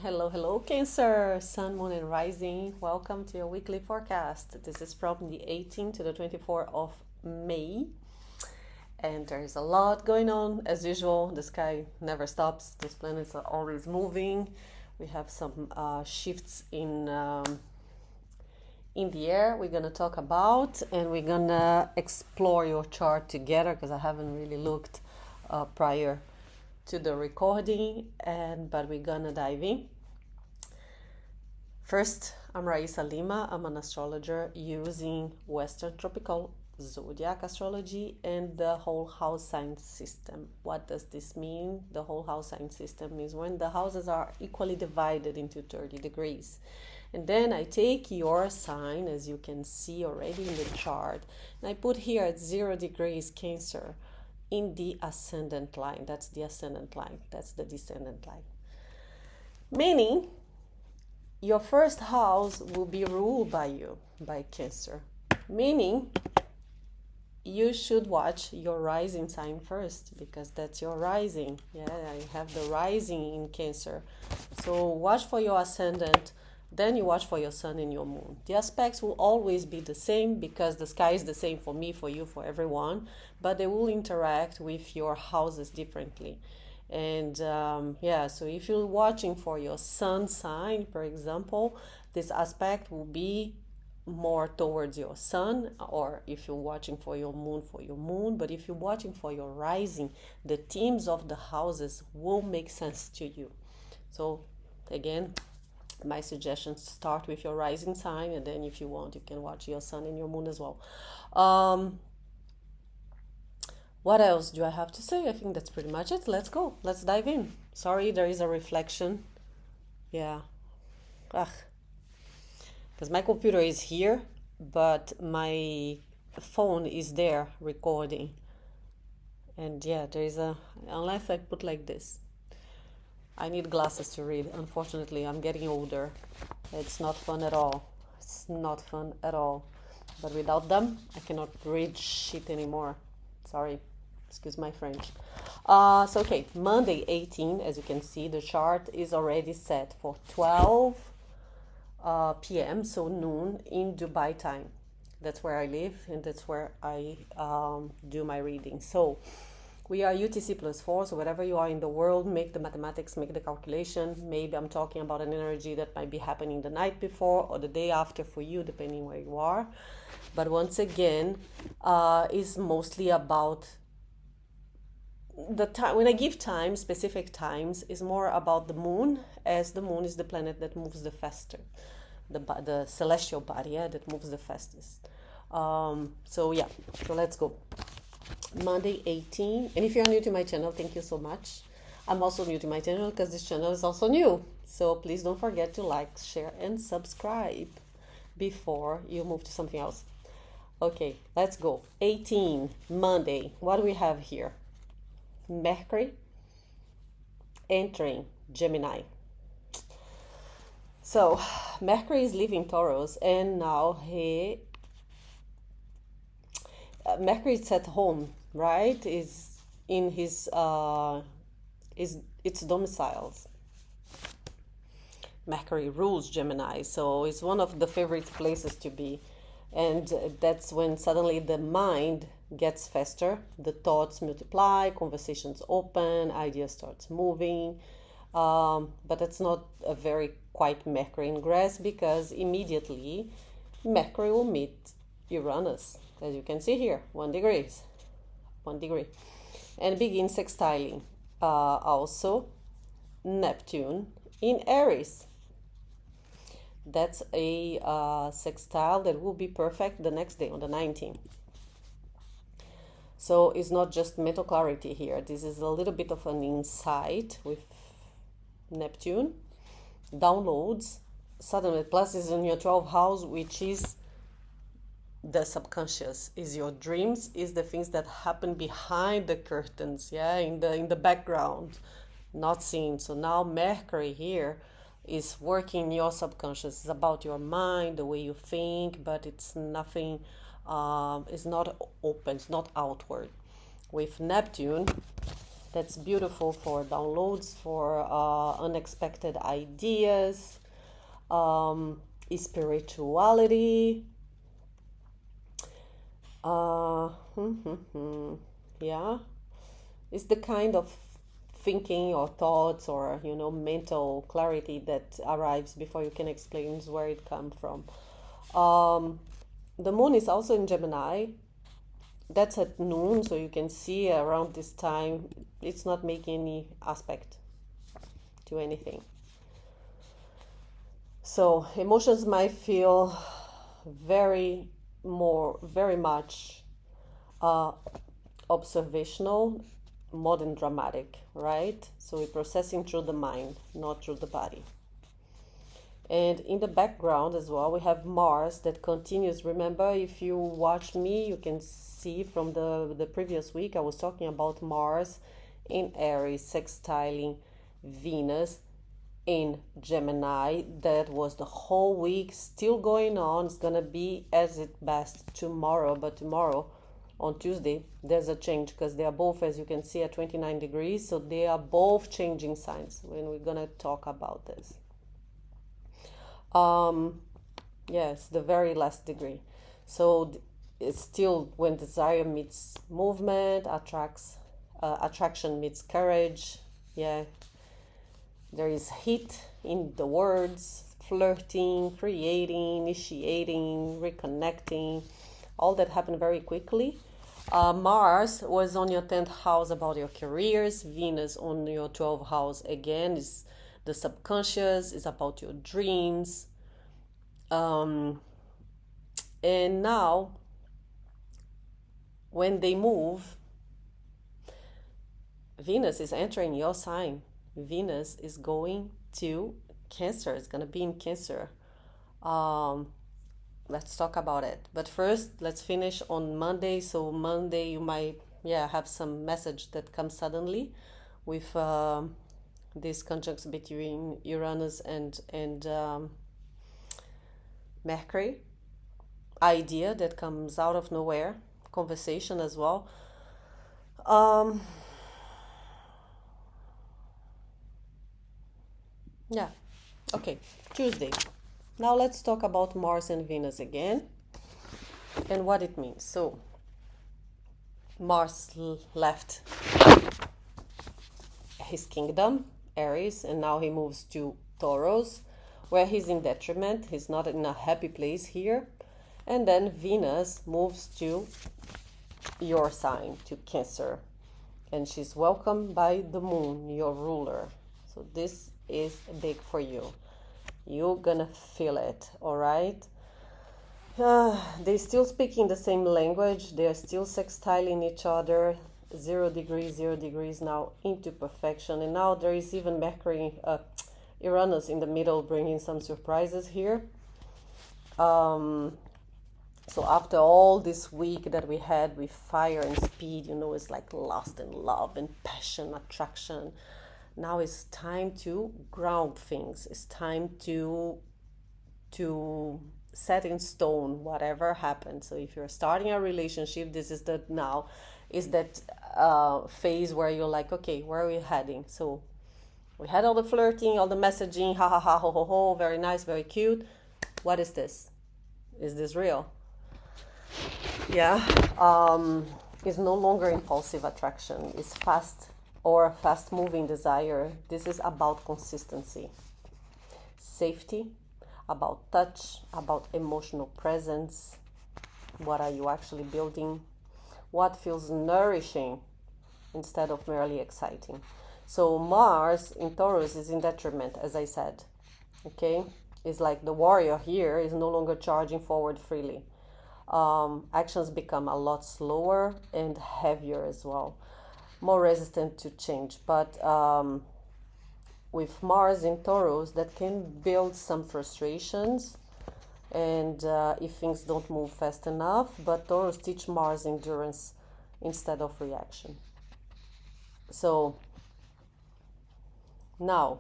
Hello, hello, Cancer, Sun, Moon, and Rising. Welcome to your weekly forecast. This is from the 18th to the 24th of May. And there is a lot going on as usual. The sky never stops, those planets are always moving. We have some shifts in the air we're gonna talk about, and we're gonna explore your chart together because I haven't really looked prior to the recording, but we're gonna dive in. First, I'm Raisa Lima. I'm an astrologer using Western Tropical Zodiac Astrology and the whole house sign system. What does this mean? The whole house sign system means when the houses are equally divided into 30 degrees. And then I take your sign, as you can see already in the chart, and I put here at 0 degrees Cancer in the ascendant line. That's the ascendant line. That's the descendant line. Meaning, your first house will be ruled by you, by Cancer. Meaning, you should watch your rising sign first because that's your rising. Yeah, I have the rising in Cancer. So watch for your ascendant, then you watch for your sun and your moon. The aspects will always be the same because the sky is the same for me, for you, for everyone, but they will interact with your houses differently. And so if you're watching for your sun sign, for example, this aspect will be more towards your sun, or if you're watching for your moon. But if you're watching for your rising, the themes of the houses will make sense to you. So again, my suggestions start with your rising sign, and then if you want, you can watch your sun and your moon as well. What else do I have to say? I think that's pretty much it. Let's go. Let's dive in. Sorry, there is a reflection. Yeah. Because my computer is here, but my phone is there recording. And yeah, there is unless I put like this. I need glasses to read. Unfortunately, I'm getting older. It's not fun at all. It's not fun at all. But without them, I cannot read shit anymore. Sorry. Excuse my French. Okay, Monday 18, as you can see, the chart is already set for 12 p.m., so noon in Dubai time. That's where I live, and that's where I do my reading. So we are UTC +4, so wherever you are in the world, make the mathematics, make the calculation. Maybe I'm talking about an energy that might be happening the night before or the day after for you, depending where you are. But once again, is mostly about the time. When I give time, specific times, is more about the moon, as the moon is the planet that moves the faster, the celestial body, that moves the fastest. So let's go. Monday 18, and if you're new to my channel, thank you so much. I'm also new to my channel because this channel is also new, so please don't forget to like, share, and subscribe before you move to something else. Okay, let's go. 18, Monday. What do we have here? Mercury entering Gemini. So Mercury is leaving Taurus, and now Mercury is at home, right? Is in his its domiciles. Mercury rules Gemini, so it's one of the favorite places to be. And that's when suddenly the mind gets faster, the thoughts multiply, conversations open, ideas starts moving. But that's not a very quiet Mercury ingress, because immediately Mercury will meet Uranus, as you can see here, 1 degree, and begin sextiling. Also Neptune in Aries. That's a sextile that will be perfect the next day on the 19th. So it's not just mental clarity here. This is a little bit of an insight with Neptune. Downloads. Suddenly, plus is in your 12th house, which is the subconscious, is your dreams, is the things that happen behind the curtains, in the background, not seen. So now Mercury here is working your subconscious. It's about your mind, the way you think, but it's nothing, it's not open, it's not outward. With Neptune, That's beautiful for downloads, for unexpected ideas, spirituality. Yeah, it's the kind of thinking or thoughts or mental clarity that arrives before you can explain where it comes from. The moon is also in Gemini. That's at noon, so you can see around this time it's not making any aspect to anything. So emotions might feel very much observational, more than dramatic, right? So we're processing through the mind, not through the body. And in the background as well, we have Mars that continues. Remember, if you watch me, you can see from the previous week, I was talking about Mars in Aries, sextiling Venus in Gemini. That was the whole week, still going on. It's going to be as it best tomorrow, but tomorrow, on Tuesday, there's a change because they are both, as you can see, at 29 degrees. So they are both changing signs when we're going to talk about this. Yes, the very last degree. So it's still when desire meets movement, attraction meets courage. Yeah, there is heat in the words, flirting, creating, initiating, reconnecting. All that happened very quickly. Mars was on your 10th house about your careers. Venus on your 12th house again is the subconscious, is about your dreams. And now, when they move, Venus is entering your sign. Venus is going to Cancer. It's going to be in Cancer. Let's talk about it. But first, let's finish on Monday. So Monday, you might have some message that comes suddenly with these conjuncts between Uranus and Mercury. Idea that comes out of nowhere. Conversation as well. Okay, Tuesday. Now let's talk about Mars and Venus again and what it means. So Mars left his kingdom, Aries, and now he moves to Taurus, where he's in detriment. He's not in a happy place here. And then Venus moves to your sign, to Cancer, and she's welcomed by the moon, your ruler. So this is big for you. You're gonna feel it, all right? They're still speaking the same language. They're still sextiling each other. 0 degrees now into perfection. And now there is even Mercury, Uranus in the middle, bringing some surprises here. So after all this week that we had with fire and speed, it's like lust and love and passion, attraction. Now it's time to ground things. It's time to set in stone whatever happened. So if you're starting a relationship, this is that phase where you're like, okay, where are we heading? So we had all the flirting, all the messaging, ha ha ha, ho ho ho, very nice, very cute. What is this? Is this real? Yeah. It's no longer impulsive attraction. It's fast-moving desire. This is about consistency, safety, about touch, about emotional presence. What are you actually building? What feels nourishing instead of merely exciting? So Mars in Taurus is in detriment, as I said. Okay? It's like the warrior here is no longer charging forward freely. Actions become a lot slower and heavier as well. More resistant to change. But with Mars in Taurus, that can build some frustrations. And if things don't move fast enough. But Taurus teach Mars endurance instead of reaction. So now,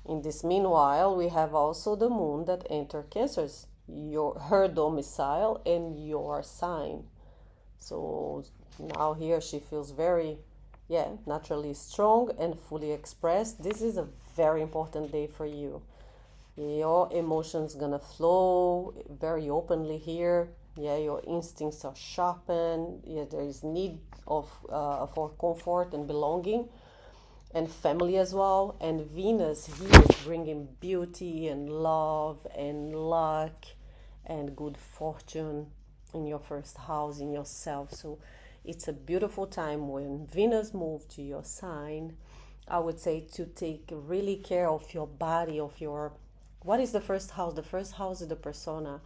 in this meanwhile, we have also the moon that enter Cancers, her domicile and your sign. So now here she feels very naturally strong and fully expressed. This is a very important day for you. Your emotions gonna flow very openly here. Your instincts are sharpened. There is need of for comfort and belonging, and family as well. And Venus here is bringing beauty and love and luck and good fortune in your first house, in yourself. So it's a beautiful time when Venus moves to your sign. I would say to take really care of your body, of your, what is the first house? The first house is the persona.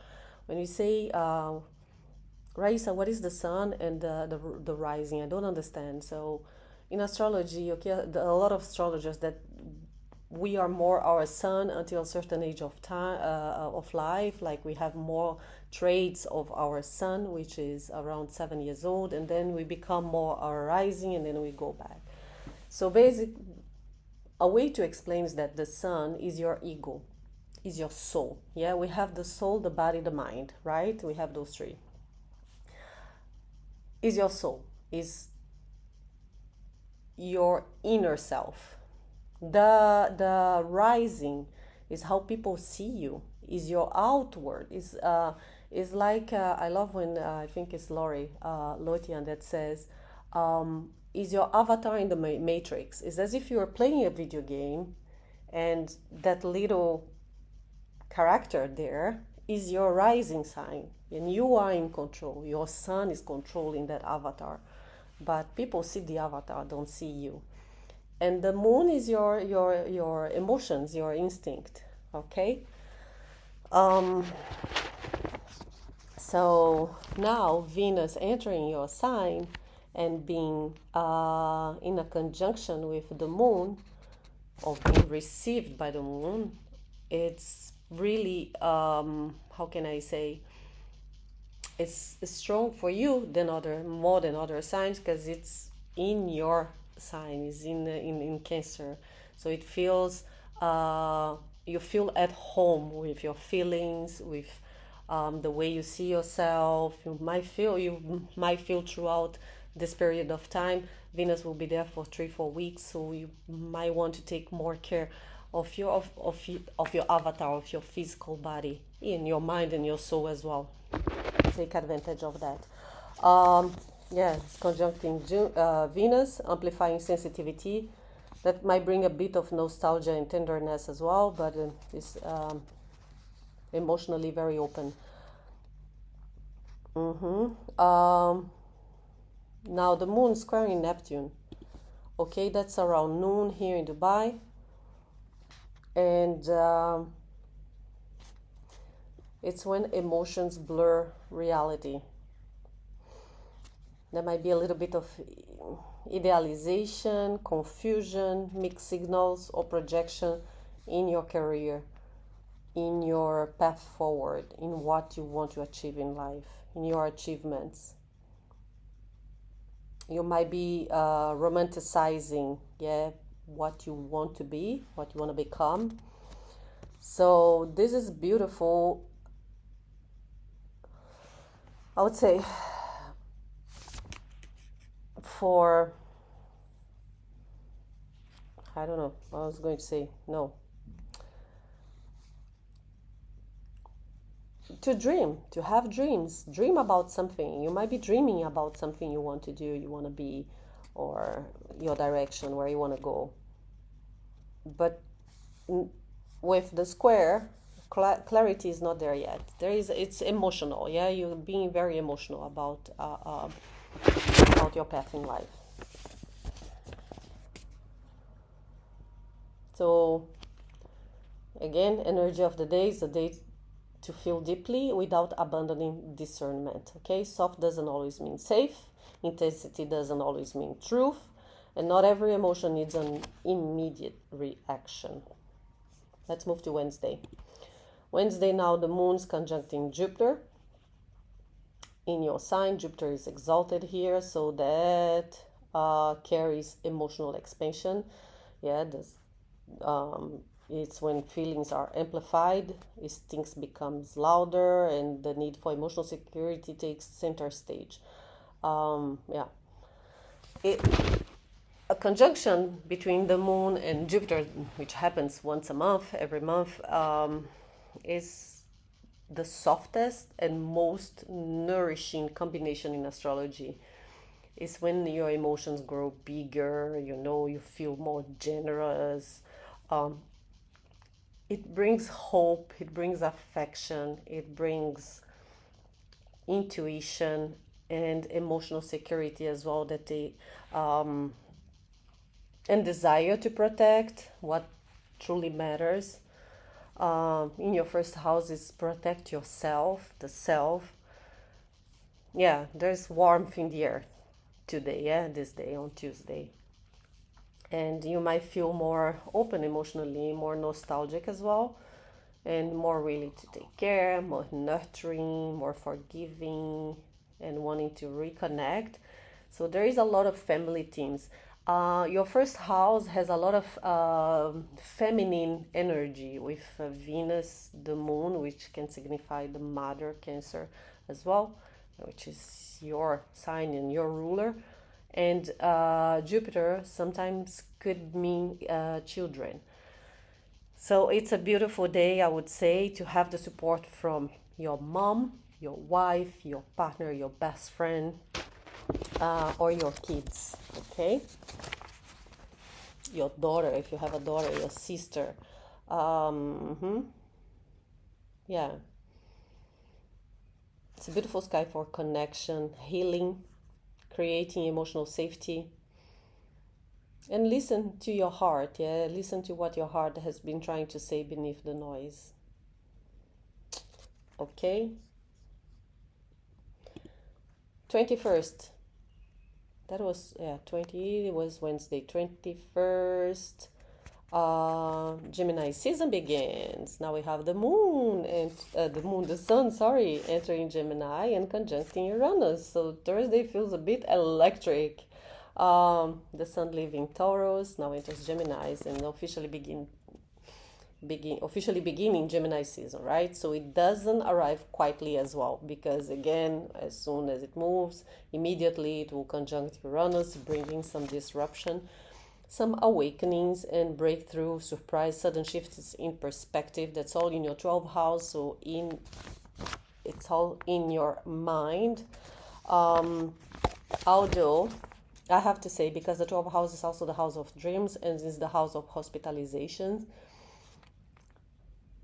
When you say, Raisa, what is the sun and the rising? I don't understand. So in astrology, okay, a lot of astrologers that we are more our sun until a certain age of time of life. Like we have more traits of our sun, which is around 7 years old, and then we become more our rising, and then we go back. So a way to explain is that the sun is your ego, is your soul. Yeah, we have the soul, the body, the mind, right? We have those three. Is your soul, is your inner self. The rising is how people see you, is your outward, is like I love when I think it's Lori Lotian that says, is your avatar in the matrix. It's as if you are playing a video game and that little character there is your rising sign, and you are in control. Your sun is controlling that avatar, but people see the avatar, don't see you. And the moon is your emotions, your instinct. Okay. So now Venus entering your sign and being in a conjunction with the moon, or being received by the moon, it's really how can I say? It's strong for you more than other signs, because it's in your sign, is in Cancer. So it feels you feel at home with your feelings, with the way you see yourself. You might feel throughout this period of time. Venus will be there for 3-4 weeks, so you might want to take more care of your avatar, of your physical body, in your mind and your soul as well. Take advantage of that. Conjuncting Venus, amplifying sensitivity. That might bring a bit of nostalgia and tenderness as well, but it's emotionally very open. Now the moon squaring Neptune. Okay, that's around noon here in Dubai. And it's when emotions blur reality. There might be a little bit of idealization, confusion, mixed signals, or projection in your career, in your path forward, in what you want to achieve in life, in your achievements. You might be romanticizing, what you want to be, what you want to become. So this is beautiful. I would say for, I don't know, I was going to say, no. To dream, to have dreams, dream about something. You might be dreaming about something you want to do, you want to be, or your direction, where you want to go. But with the square, clarity is not there yet. It's emotional, you're being very emotional about your path in life. So again, energy of the day is a day to feel deeply without abandoning discernment. Okay, soft doesn't always mean safe, intensity doesn't always mean truth, and not every emotion needs an immediate reaction. Let's move to Wednesday. Wednesday, now the moon's conjuncting Jupiter in your sign. Jupiter is exalted here, so that carries emotional expansion. It's when feelings are amplified, instincts becomes louder, and the need for emotional security takes center stage. conjunction between the moon and Jupiter, which happens once a month, every month, is the softest and most nourishing combination in astrology. Is when your emotions grow bigger, you feel more generous. It brings hope, it brings affection, it brings intuition and emotional security as well, that they and desire to protect what truly matters. In your first house is protect yourself, the self. Yeah, there's warmth in the air today, this day on Tuesday. And you might feel more open emotionally, more nostalgic as well, and more willing to take care, more nurturing, more forgiving, and wanting to reconnect. So there is a lot of family themes. Your first house has a lot of feminine energy with Venus, the moon, which can signify the mother, Cancer as well, which is your sign and your ruler. And Jupiter sometimes could mean children. So it's a beautiful day, I would say, to have the support from your mom, your wife, your partner, your best friend, or your kids, okay? Your daughter, if you have a daughter, your sister. Yeah. It's a beautiful sky for connection, healing, creating emotional safety. And listen to your heart, listen to what your heart has been trying to say beneath the noise. Okay? 21st. That was 20, it was Wednesday. 21st, Gemini season begins. Now we have the moon and the sun, entering Gemini and conjuncting Uranus. So Thursday feels a bit electric. The sun leaving Taurus now enters Gemini and officially beginning Gemini season, right? So it doesn't arrive quietly as well, because again, as soon as it moves, immediately it will conjunct Uranus, bringing some disruption, some awakenings and breakthrough, surprise, sudden shifts in perspective. That's all in your 12th house, so it's all in your mind. Although I have to say, because the 12th house is also the house of dreams and is the house of hospitalizations,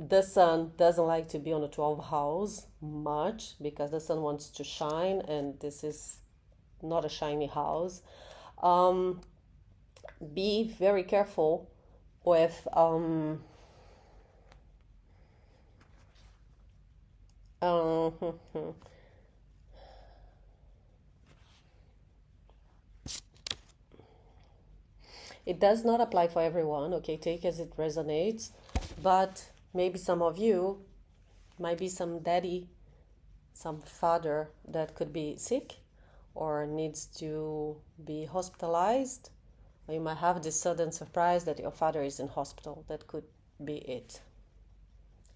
the sun doesn't like to be on the 12th house much, because the sun wants to shine, and this is not a shiny house. Be very careful with it does not apply for everyone, okay? Take as it resonates, but maybe some of you might be some daddy, some father that could be sick or needs to be hospitalized, or you might have this sudden surprise that your father is in hospital. That could be it,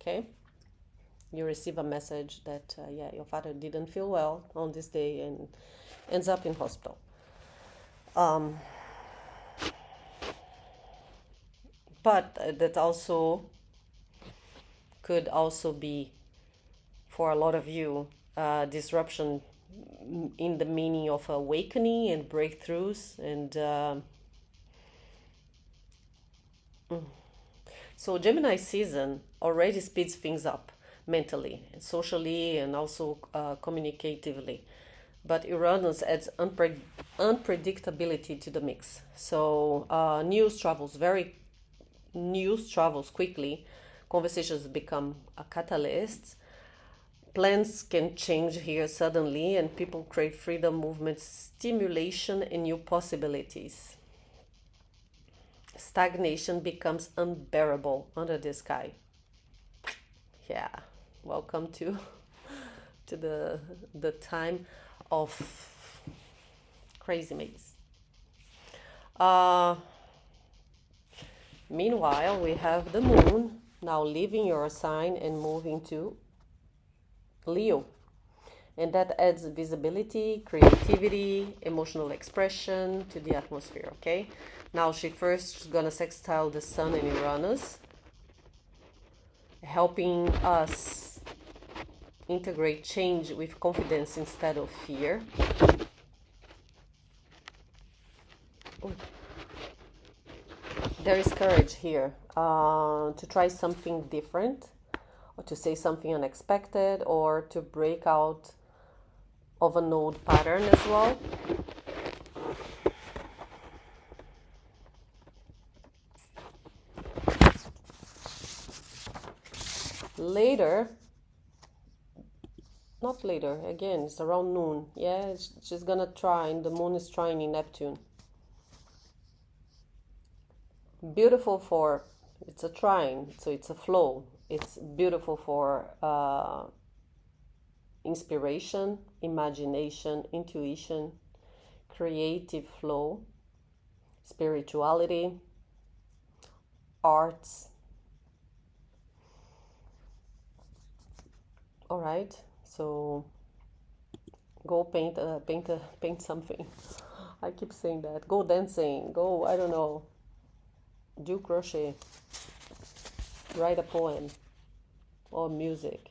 okay? You receive a message that your father didn't feel well on this day and ends up in hospital. But that also could also be, for a lot of you, disruption in the meaning of awakening and breakthroughs. And so Gemini season already speeds things up mentally and socially and also communicatively. But Uranus adds unpredictability to the mix. So news travels quickly. Conversations become a catalyst. Plans can change here suddenly, and people crave freedom, movement, stimulation, and new possibilities. Stagnation becomes unbearable under the sky. Yeah, welcome to the time of crazy maze. Meanwhile, we have the moon now leaving your sign and moving to Leo. And that adds visibility, creativity, emotional expression to the atmosphere, okay? Now she's gonna sextile the Sun and Uranus, helping us integrate change with confidence instead of fear. Ooh. There is courage here to try something different, or to say something unexpected, or to break out of an old pattern as well. Later, not later, again, it's around noon. Yeah, she's gonna trine, the moon is trining Neptune. Beautiful for, it's a trine, so it's a flow. It's beautiful for inspiration, imagination, intuition, creative flow, spirituality, arts. All right, so go paint something. I keep saying that. Go dancing. Go, I don't know, do crochet, write a poem, or music.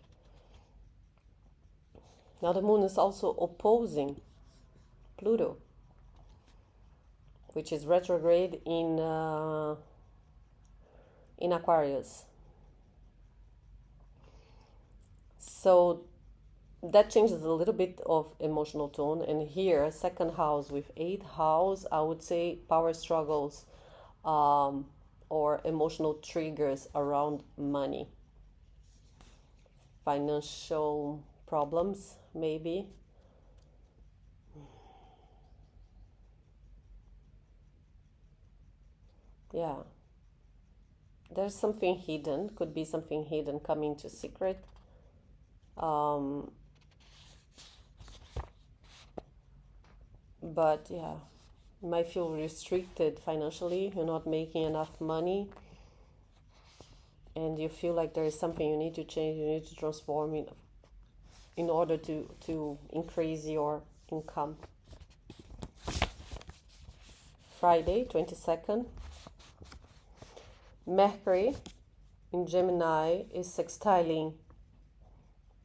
Now the moon is also opposing Pluto, which is retrograde in Aquarius. So that changes a little bit of emotional tone. And here, second house with 8th house, I would say power struggles or emotional triggers around money, financial problems, maybe. Yeah. There's something hidden, could be something hidden coming to secret. But yeah, you might feel restricted financially. You're not making enough money, and you feel like there is something you need to change, you need to transform in order to increase your income. Friday, 22nd, Mercury in Gemini is sextiling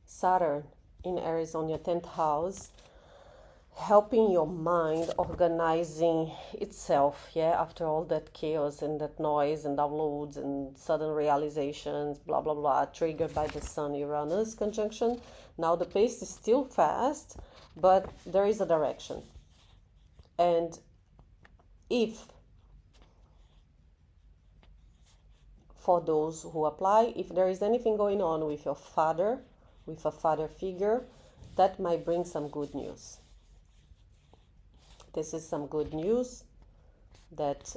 Saturn in Aries on your 10th house, helping your mind organizing itself, yeah, after all that chaos and that noise and downloads and sudden realizations, blah blah blah, triggered by the Sun Uranus conjunction. Now the pace is still fast, but there is a direction. And if, for those who apply, if there is anything going on with your father, with a father figure, that might bring some good news. This is some good news that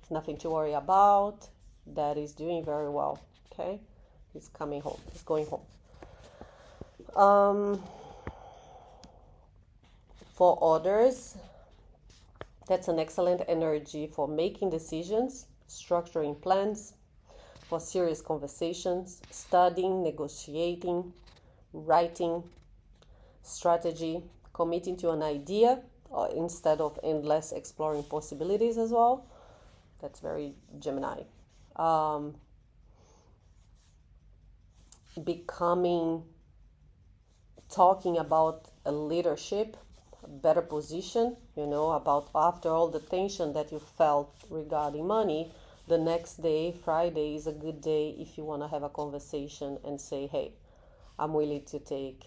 nothing to worry about, that is doing very well, okay? He's coming home, he's going home. For others, that's an excellent energy for making decisions, structuring plans, for serious conversations, studying, negotiating, writing, strategy, committing to an idea instead of endless exploring possibilities as well. That's very Gemini. Talking about a leadership, a better position, about after all the tension that you felt regarding money, the next day, Friday, is a good day if you want to have a conversation and say, hey, I'm willing to take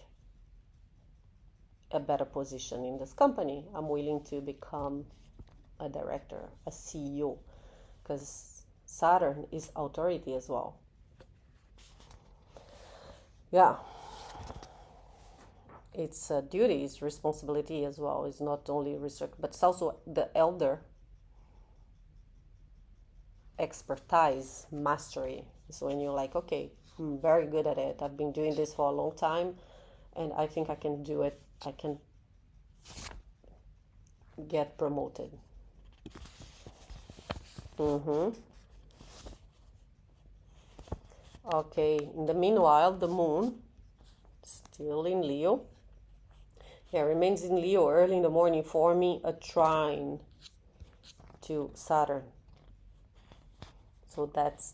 a better position in this company. I'm willing to become a director, a CEO, because Saturn is authority as well. Yeah. It's a duty, it's responsibility as well. It's not only restrict, but it's also the elder expertise, mastery. So when you're like, okay, I'm very good at it. I've been doing this for a long time, and I think I can do it. I can get promoted. Okay, in the meanwhile, the moon still in Leo. Yeah, remains in Leo early in the morning, forming a trine to Saturn. So that's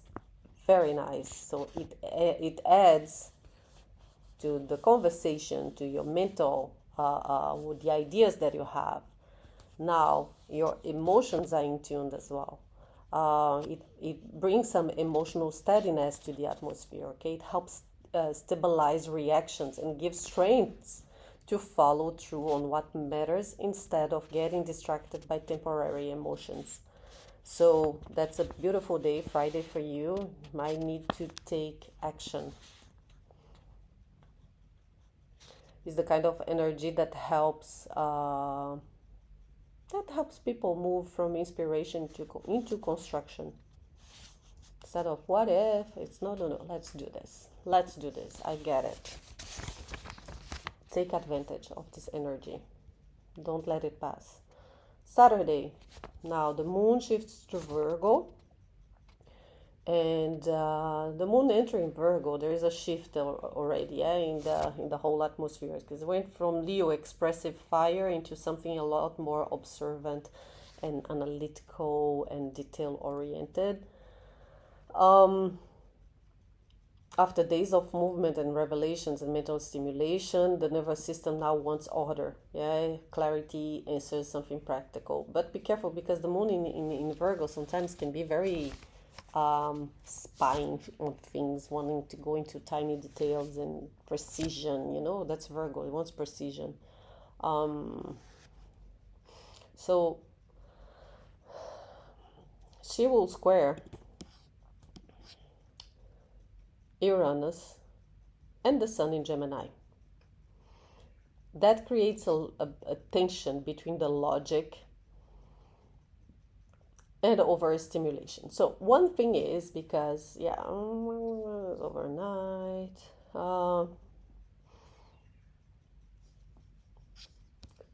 very nice. So it adds to the conversation, to your mental, with the ideas that you have. Now your emotions are in tune as well. It brings some emotional steadiness to the atmosphere. Okay, it helps stabilize reactions and gives strength to follow through on what matters instead of getting distracted by temporary emotions. So that's a beautiful day, Friday, for you. You might need to take action. It's the kind of energy that helps people move from inspiration into construction. Instead of what if, it's no, let's do this. Let's do this. I get it. Take advantage of this energy. Don't let it pass. Saturday. Now the moon shifts to Virgo. And the moon entering Virgo, there is a shift already in the whole atmosphere, because it went from Leo, expressive fire, into something a lot more observant and analytical and detail oriented. After days of movement and revelations and mental stimulation, the nervous system now wants order, clarity, answers, something practical. But be careful, because the moon in Virgo sometimes can be very spying on things, wanting to go into tiny details and precision. That's Virgo. It wants precision. So she will square Uranus and the Sun in Gemini. That creates a tension between the logic and overstimulation. So one thing is, because overnight,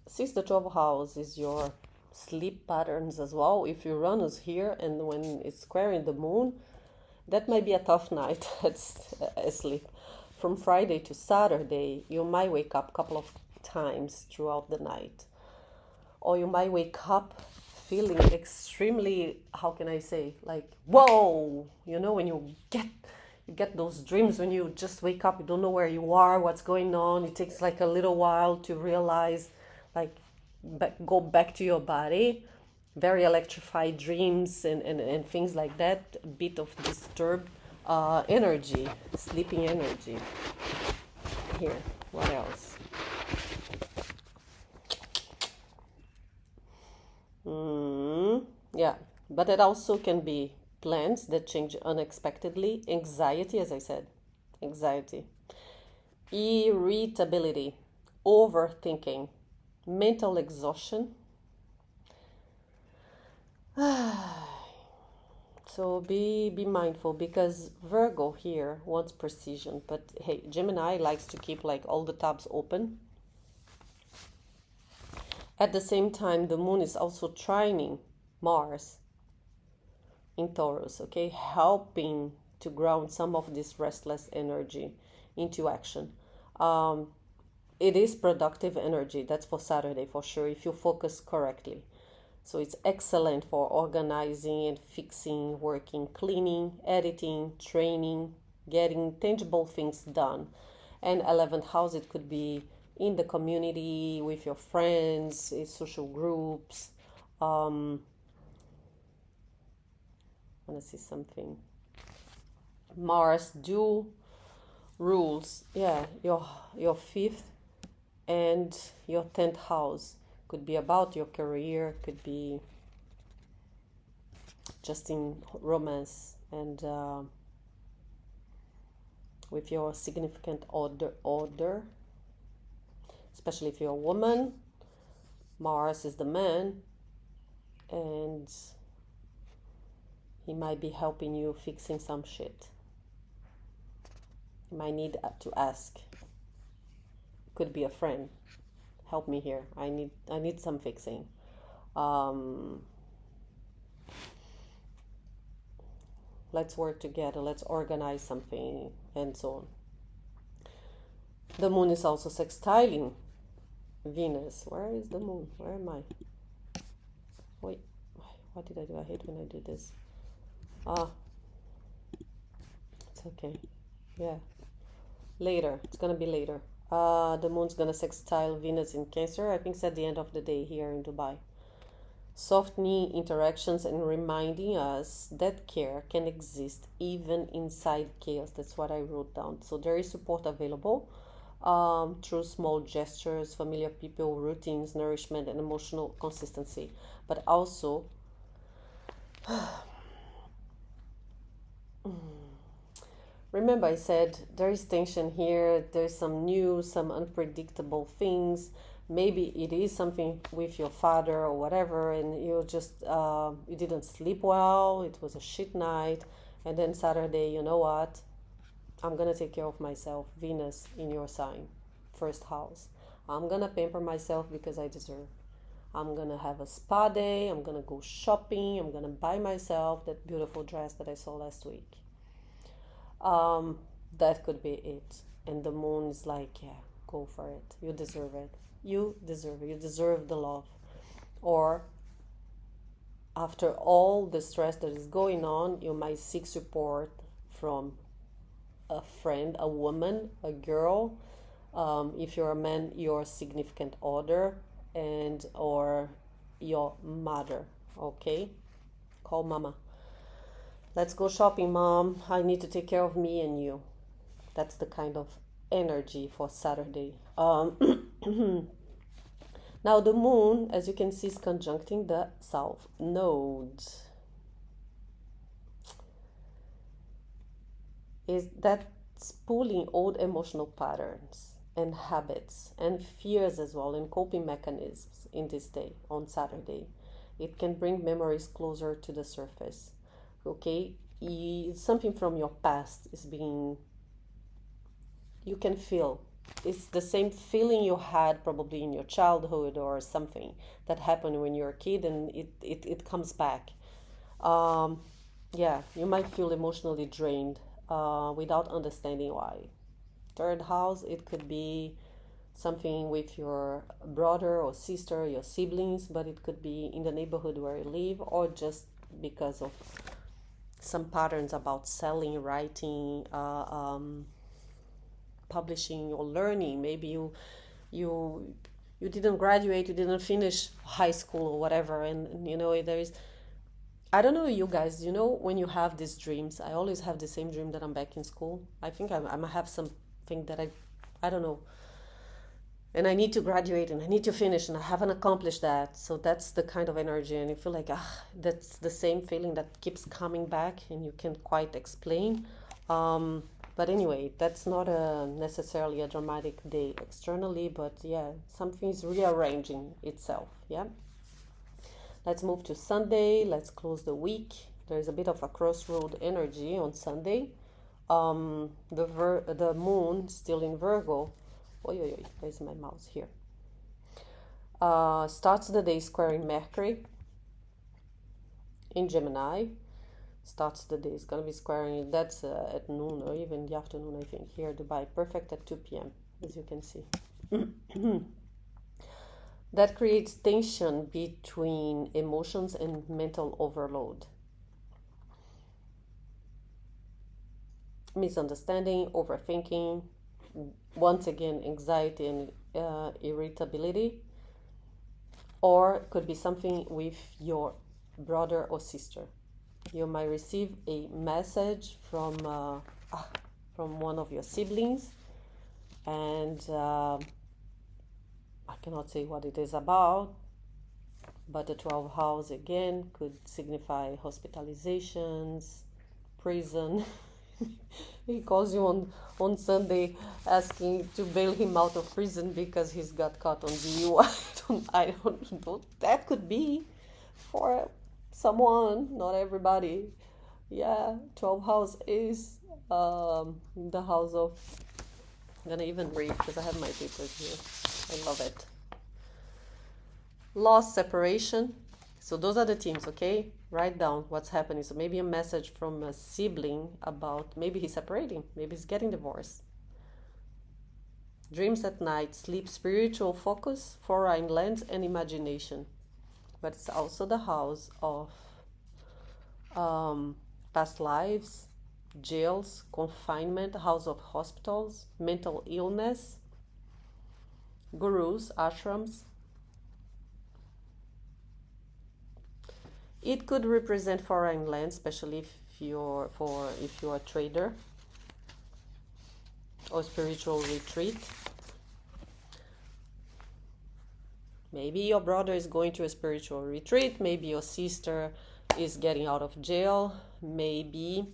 6 to 12 house is your sleep patterns as well. If Uranus here, and when it's squaring the moon, that might be a tough night at sleep. From Friday to Saturday, you might wake up a couple of times throughout the night, or you might wake up feeling extremely, how can I say, like, whoa, when you get those dreams, when you just wake up, you don't know where you are, what's going on. It takes like a little while to realize, like, go back to your body. Very electrified dreams and things like that. A bit of disturbed energy, sleeping energy. Here, what else? Yeah, but it also can be plans that change unexpectedly. Anxiety, as I said, irritability, overthinking, mental exhaustion. So be mindful, because Virgo here wants precision, but hey, Gemini likes to keep like all the tabs open. At the same time, the moon is also trining Mars in Taurus, okay, helping to ground some of this restless energy into action. It is productive energy, that's for Saturday for sure, if you focus correctly. So it's excellent for organizing and fixing, working, cleaning, editing, training, getting tangible things done. And 11th house, it could be in the community, with your friends, in social groups. I want to see something. Mars do rules, your 5th and your 10th house. Could be about your career, could be just in romance and with your significant other, especially if you're a woman. Mars is the man, and he might be helping you fixing some shit. You might need to ask. Could be a friend. Help me here. I need some fixing. Let's work together. Let's organize something, and so on. The moon is also sextiling Venus. Where is the moon? Where am I? Wait, what did I do? I hate when I do this. It's okay. Yeah, later. It's gonna be later. The moon's gonna sextile Venus in Cancer. I think it's at the end of the day here in Dubai. Softening interactions and reminding us that care can exist even inside chaos. That's what I wrote down. So there is support available through small gestures, familiar people, routines, nourishment, and emotional consistency. But also, remember I said there is tension here, there's some new, some unpredictable things. Maybe it is something with your father or whatever, and you just you didn't sleep well, it was a shit night, and then Saturday, you know what, I'm gonna take care of myself. Venus in your sign, first house. I'm gonna pamper myself because I deserve. I'm gonna have a spa day, I'm gonna go shopping, I'm gonna buy myself that beautiful dress that I saw last week. That could be it. And the moon is like, yeah, go for it. You deserve it. You deserve it. You deserve the love. Or after all the stress that is going on, you might seek support from a friend, a woman, a girl. If you're a man, your significant other, and or your mother. Okay, call mama. Let's go shopping, mom. I need to take care of me and you. That's the kind of energy for Saturday. Now the moon, as you can see, is conjuncting the south node. That's pulling old emotional patterns and habits and fears as well, and coping mechanisms in this day on Saturday. It can bring memories closer to the surface. Okay, something from your past is being, you can feel, it's the same feeling you had probably in your childhood or something that happened when you were a kid, and it comes back. Yeah, you might feel emotionally drained without understanding why. Third house, it could be something with your brother or sister, your siblings, but it could be in the neighborhood where you live, or just because of some patterns about selling, writing, publishing, or learning. Maybe you didn't graduate, you didn't finish high school or whatever, and you know there is. I don't know, you guys. You know, when you have these dreams, I always have the same dream that I'm back in school. I think I have something that I don't know, and I need to graduate and I need to finish and I haven't accomplished that. So that's the kind of energy, and you feel like that's the same feeling that keeps coming back and you can't quite explain. But anyway, that's not necessarily a dramatic day externally, but yeah, something's rearranging itself. Yeah. Let's move to Sunday. Let's close the week. There's a bit of a crossroad energy on Sunday. The moon still in Virgo. Where's my mouse here? Starts the day squaring Mercury in Gemini. Starts the day, it's gonna be squaring. That's at noon or even the afternoon, I think. Here, Dubai, perfect at 2 p.m. as you can see. That creates tension between emotions and mental overload. Misunderstanding, overthinking, once again, anxiety and irritability, or it could be something with your brother or sister. You might receive a message from one of your siblings, and I cannot say what it is about, but the 12th house again could signify hospitalizations, prison. He calls you on Sunday asking to bail him out of prison because he's got caught on DUI. I don't know. That could be for someone, not everybody. Yeah, 12th house is the house of, I'm gonna even read because I have my papers here. I love it. Loss, separation. So those are the themes, okay? Write down what's happening. So maybe a message from a sibling about maybe he's separating, maybe he's getting divorced. Dreams at night, sleep, spiritual focus, foreign lands, and imagination. But it's also the house of past lives, jails, confinement, house of hospitals, mental illness, gurus, ashrams. It could represent foreign land, especially if you're a trader, or spiritual retreat. Maybe your brother is going to a spiritual retreat. Maybe your sister is getting out of jail. Maybe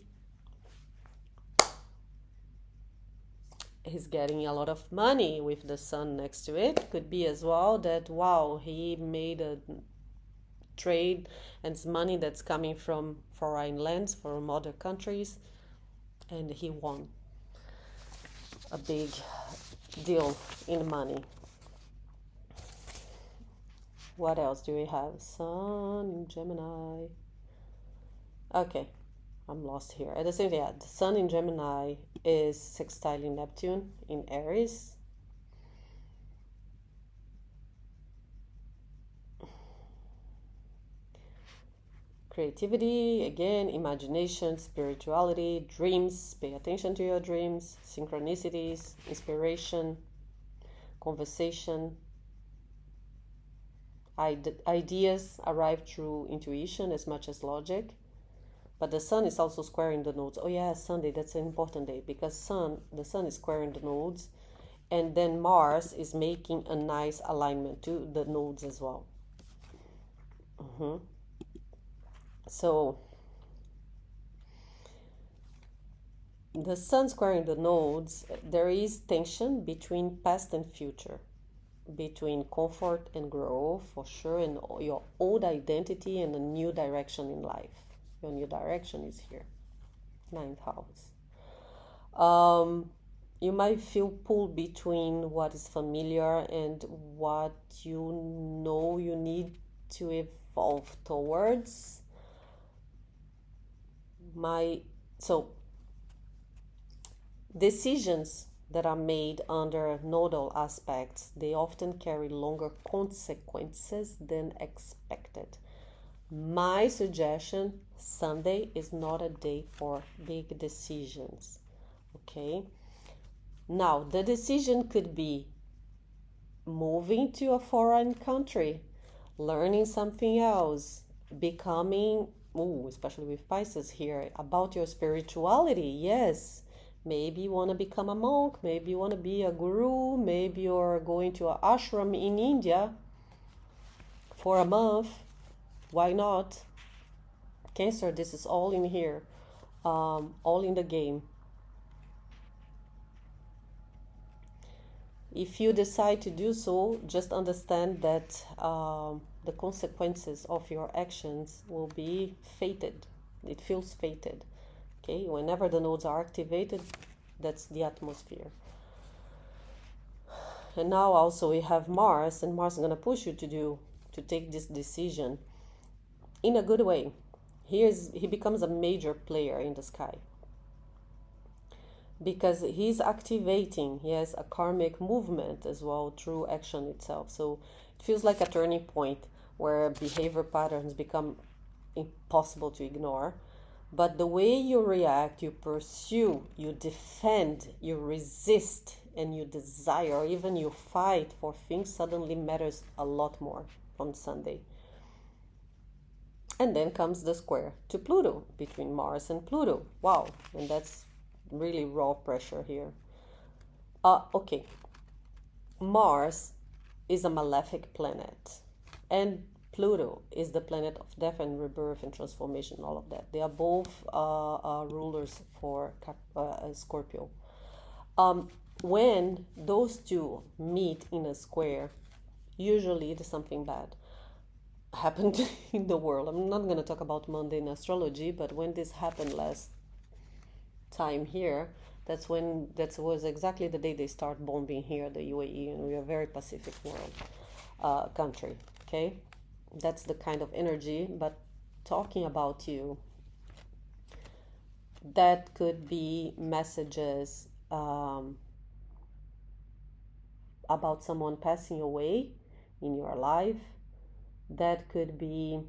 he's getting a lot of money with the sun next to it. Could be as well that, wow, he made a trade and it's money that's coming from foreign lands, from other countries, and he won a big deal in money. What else do we have? Sun in Gemini. Okay, I'm lost here. At the same time, the Sun in Gemini is sextiling Neptune in Aries. Creativity, again, imagination, spirituality, dreams. Pay attention to your dreams, synchronicities, inspiration, conversation. Ideas arrive through intuition as much as logic. But the sun is also squaring the nodes. Oh yeah, Sunday, that's an important day because the sun is squaring the nodes, and then Mars is making a nice alignment to the nodes as well. So the sun squaring the nodes, there is tension between past and future, between comfort and growth, for sure, and your old identity and a new direction in life. Your new direction is here, 9th house. You might feel pulled between what is familiar and what you know you need to evolve towards. So decisions that are made under nodal aspects, they often carry longer consequences than expected. My suggestion, Sunday is not a day for big decisions. Okay? Now, the decision could be moving to a foreign country, learning something else, becoming, especially with Pisces here, about your spirituality. Yes, maybe you want to become a monk, maybe you want to be a guru, maybe you're going to an ashram in India for a month. Why not? Cancer, this is all in here, all in the game. If you decide to do so, just understand that the consequences of your actions will be fated. It feels fated. Okay, whenever the nodes are activated, that's the atmosphere. And now also we have Mars, and Mars is going to push you to take this decision in a good way. He becomes a major player in the sky, because he's activating, he has a karmic movement as well through action itself. So it feels like a turning point where behavior patterns become impossible to ignore. But the way you react, you pursue, you defend, you resist, and you desire, or even you fight for things suddenly matters a lot more on Sunday. And then comes the square to Pluto, between Mars and Pluto. Wow, and that's really raw pressure here. Okay, Mars is a malefic planet, and Pluto is the planet of death and rebirth and transformation, all of that. They are both rulers for Scorpio. When those two meet in a square, usually there's something bad happened in the world. I'm not going to talk about mundane astrology, but when this happened last time here, that was exactly the day they start bombing here, the UAE, and we are a very Pacific world country. Okay, that's the kind of energy. But talking about you, that could be messages about someone passing away in your life. That could be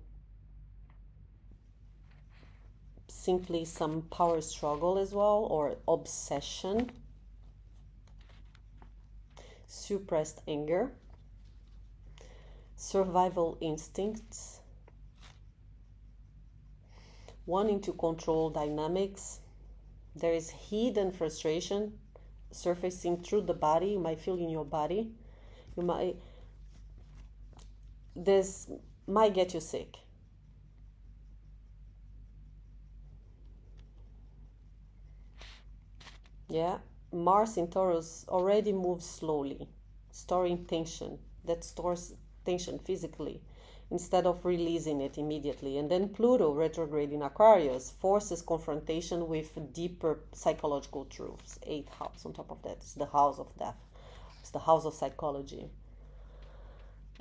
simply some power struggle as well, or obsession, suppressed anger, survival instincts, wanting to control dynamics. There is hidden frustration surfacing through the body. You might feel in your body. This might get you sick. Yeah, Mars in Taurus already moves slowly, storing tension. That stores tension physically instead of releasing it immediately. And then Pluto, retrograde in Aquarius, forces confrontation with deeper psychological truths. 8th house on top of that. It's the house of death. It's the house of psychology.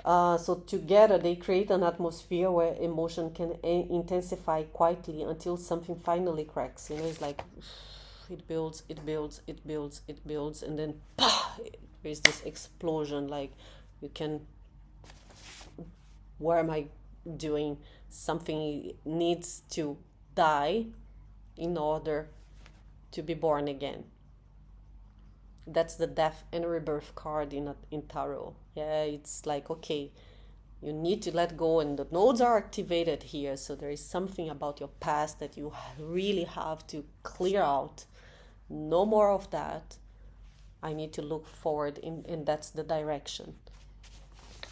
So together they create an atmosphere where emotion can intensify quietly until something finally cracks. It's like it builds, and then there's this explosion. Like, you can, where am I doing? Something needs to die in order to be born again. That's the death and rebirth card in tarot. Yeah, it's like, okay, you need to let go, and the nodes are activated here. So there is something about your past that you really have to clear out. No more of that. I need to look forward, and that's the direction.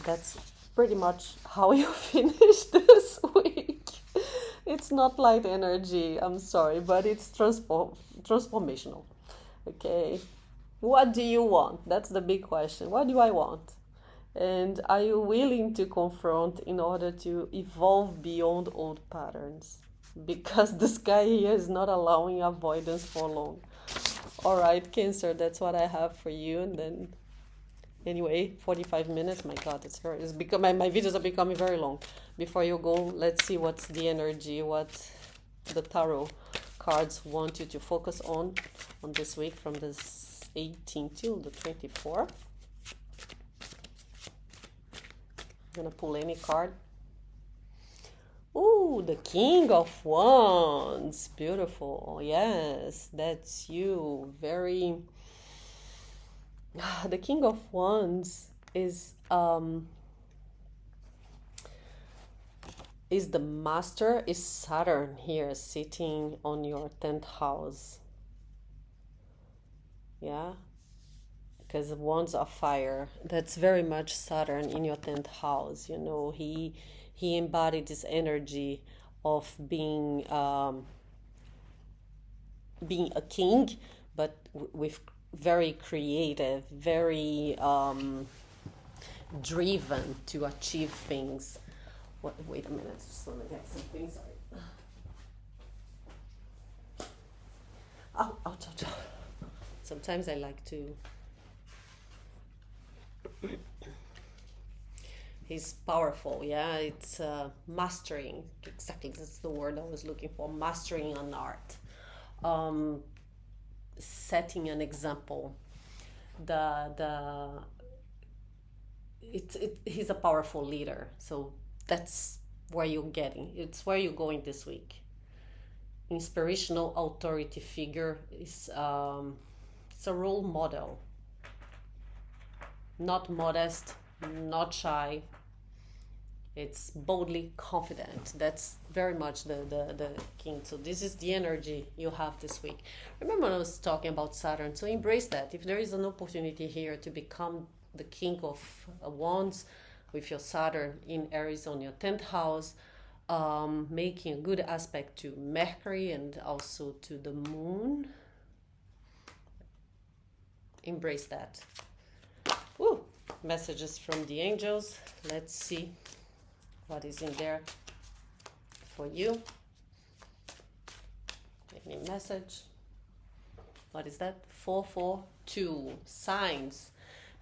That's pretty much how you finish this week. It's not light energy, I'm sorry, but it's transformational. Okay. What do you want? That's the big question. What do I want? And are you willing to confront in order to evolve beyond old patterns? Because this guy here is not allowing avoidance for long. All right, Cancer, that's what I have for you. And then, anyway, 45 minutes. My God, it's become, my videos are becoming very long. Before you go, let's see what's the energy, what the tarot cards want you to focus on this week from this 18 till the 24. I'm gonna pull any card. Ooh, the King of Wands. Beautiful. Yes, that's you. Very. The King of Wands is the master, is Saturn here sitting on your 10th house. Yeah, because wands are fire. That's very much Saturn in your 10th house. He embodied this energy of being a king, but with very creative, very driven to achieve things. Wait a minute, just let me get something. Sorry. Ouch. Sometimes I like to. He's powerful, yeah. It's mastering. Exactly, that's the word I was looking for. Mastering an art, setting an example. He's a powerful leader. So that's where you're getting. It's where you're going this week. Inspirational authority figure is. It's a role model. Not modest, not shy. It's boldly confident. That's very much the king. So this is the energy you have this week. Remember when I was talking about Saturn? So embrace that. If there is an opportunity here to become the king of wands with your Saturn in Aries on your 10th house, making a good aspect to Mercury and also to the moon. Embrace that. Woo! Messages from the angels. Let's see what is in there for you. Any message? What is that? 442. Signs,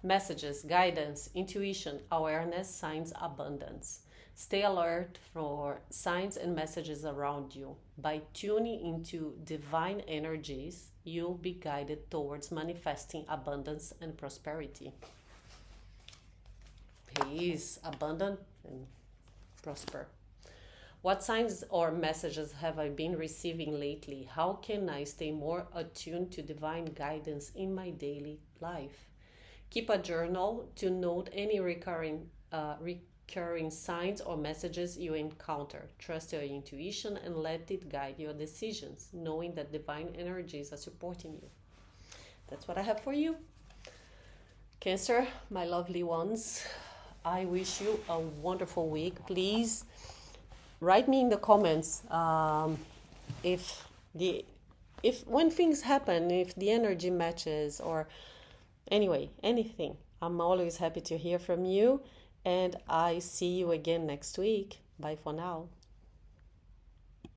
messages, guidance, intuition, awareness, signs, abundance. Stay alert for signs and messages around you. By tuning into divine energies, you'll be guided towards manifesting abundance and prosperity. Please abundant and prosper. What signs or messages have I been receiving lately? How can I stay more attuned to divine guidance in my daily life? Keep a journal to note any recurring signs or messages you encounter. Trust your intuition and let it guide your decisions, knowing that divine energies are supporting you. That's what I have for you. Cancer, my lovely ones, I wish you a wonderful week. Please write me in the comments if when things happen, if the energy matches, or anyway, anything. I'm always happy to hear from you, and I see you again next week. Bye for now.